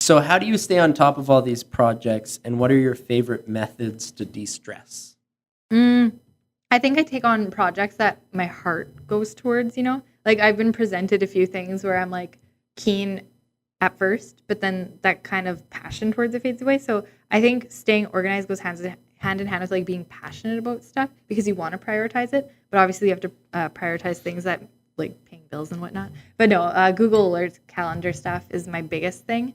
So how do you stay on top of all these projects, and what are your favorite methods to de-stress? I think I take on projects that my heart goes towards, Like I've been presented a few things where I'm like keen at first, but then that kind of passion towards it fades away. So I think staying organized goes hand in hand with like being passionate about stuff because you want to prioritize it, but obviously you have to prioritize things that like paying bills and whatnot. But no, Google Alerts calendar stuff is my biggest thing.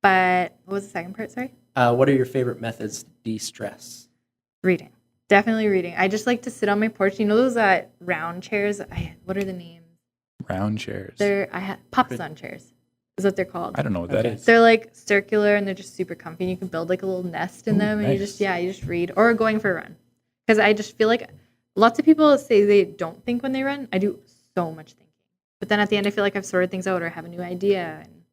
But what was the second part? Sorry. What are your favorite methods to de-stress? Reading. Definitely reading. I just like to sit on my porch. You know those round chairs? What are the names? Round chairs. They're Papasan chairs is what they're called. I don't know what that is. They're like circular and they're just super comfy. And you can build like a little nest in them, and nice. you just read or going for a run. Because I just feel like lots of people say they don't think when they run. I do so much thinking, but then at the end I feel like I've sorted things out or I have a new idea. And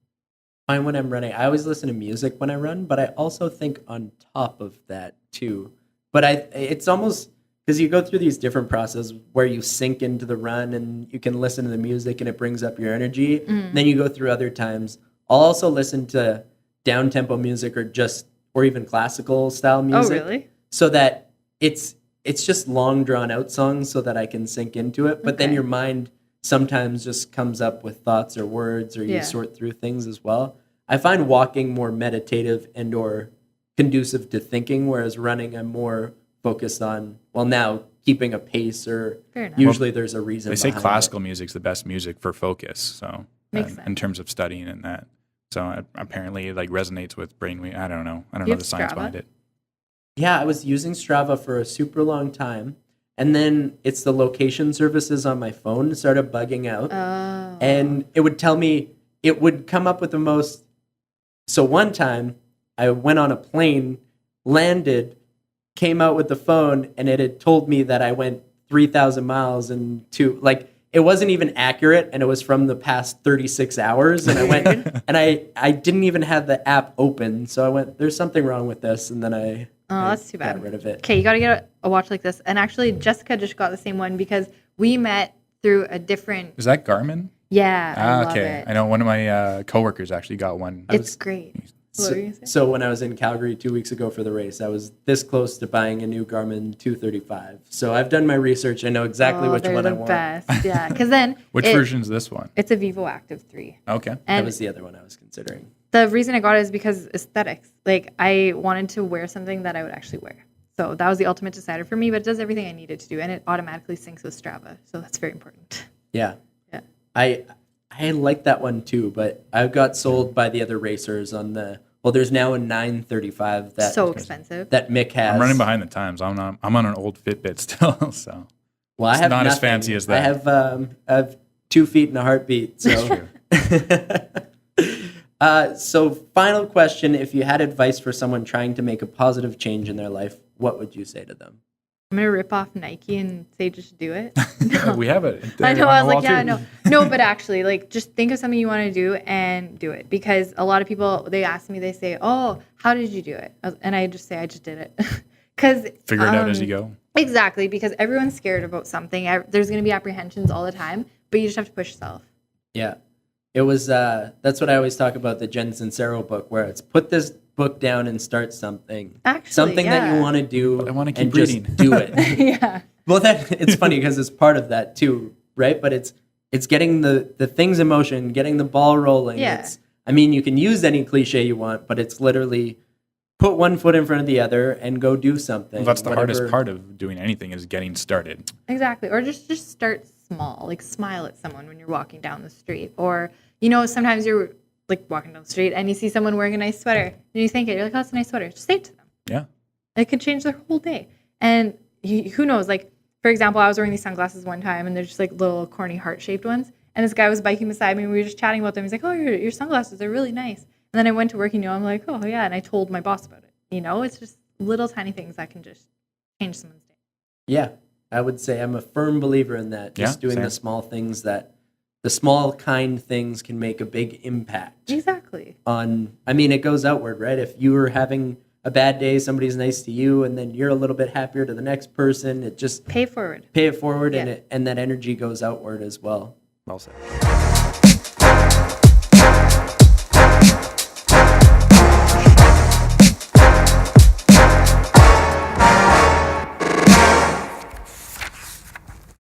Fine when I'm running. I always listen to music when I run, but I also think on top of that too. But it's almost because you go through these different processes where you sink into the run and you can listen to the music and it brings up your energy. Then you go through other times. I'll also listen to down tempo music or even classical style music. Oh, really? So that it's just long drawn out songs so that I can sink into it. But then your mind sometimes just comes up with thoughts or words, or you sort through things as well. I find walking more meditative and or conducive to thinking, whereas running I'm more focused on, now keeping a pace, or usually there's a reason. They say classical music's the best music for focus, so in terms of studying and that. So apparently it like resonates with brainwave. I don't know the science behind it. Yeah, I was using Strava for a super long time. And then it's the location services on my phone started bugging out. Oh. And it would tell me, it would come up with the most. So one time I went on a plane, landed, came out with the phone, and it had told me that I went 3,000 miles it wasn't even accurate, and it was from the past 36 hours. And I went, and I didn't even have the app open. So I went, there's something wrong with this. And then that's too bad. Got rid of it. Okay, you got to get a watch like this. And actually, Jessica just got the same one because we met through a different. Is that Garmin? Yeah. I love okay. it. I know one of my coworkers actually got one. It's great. So when I was in Calgary 2 weeks ago for the race, I was this close to buying a new Garmin 235. So I've done my research. I know exactly which one I want. Best. Yeah, because then which version is this one? It's a Vivo Active 3. Okay, that was the other one I was considering. The reason I got it is because aesthetics. Like I wanted to wear something that I would actually wear. So that was the ultimate decider for me. But it does everything I needed to do, and it automatically syncs with Strava. So that's very important. Yeah. I like that one too, but I got sold by the other racers on the. Well, there's now a 935 that's so expensive that Mick has. I'm running behind the times. I'm on an old Fitbit still, so I have not nothing. as fancy as that. I have 2 feet and a heartbeat. So, so final question: if you had advice for someone trying to make a positive change in their life, what would you say to them? I'm gonna rip off Nike and say just do it. No. We have it. I know. I was like, yeah, no, but actually, like, just think of something you want to do and do it. Because a lot of people, they ask me, they say, "Oh, how did you do it?" And I just say, "I just did it." Because figure it out as you go. Exactly, because everyone's scared about something. There's gonna be apprehensions all the time, but you just have to push yourself. Yeah, it was. That's what I always talk about, the Jen Sincero book, where it's put this book down and start something. Actually, something that you want to do, I want to keep reading. Just do it. Yeah. Well, it's funny because it's part of that too, right? But it's getting the things in motion, getting the ball rolling. Yeah. You can use any cliche you want, but it's literally put one foot in front of the other and go do something. Well, that's the hardest part of doing anything is getting started. Exactly. Or just start small. Like smile at someone when you're walking down the street. Or, sometimes you're like walking down the street and you see someone wearing a nice sweater and you think you're like, oh, it's a nice sweater. Just say it to them. Yeah. It could change their whole day. And who knows, like, for example, I was wearing these sunglasses one time and they're just like little corny heart-shaped ones. And this guy was biking beside me and we were just chatting about them. He's like, oh, your sunglasses are really nice. And then I went to work, I'm like, oh, yeah. And I told my boss about it. It's just little tiny things that can just change someone's day. Yeah, I would say I'm a firm believer in that. Just doing the small things the small kind things can make a big impact. Exactly. It goes outward, right? If you were having a bad day, somebody's nice to you, and then you're a little bit happier to the next person, it just pay it forward. And that energy goes outward as well. Well said.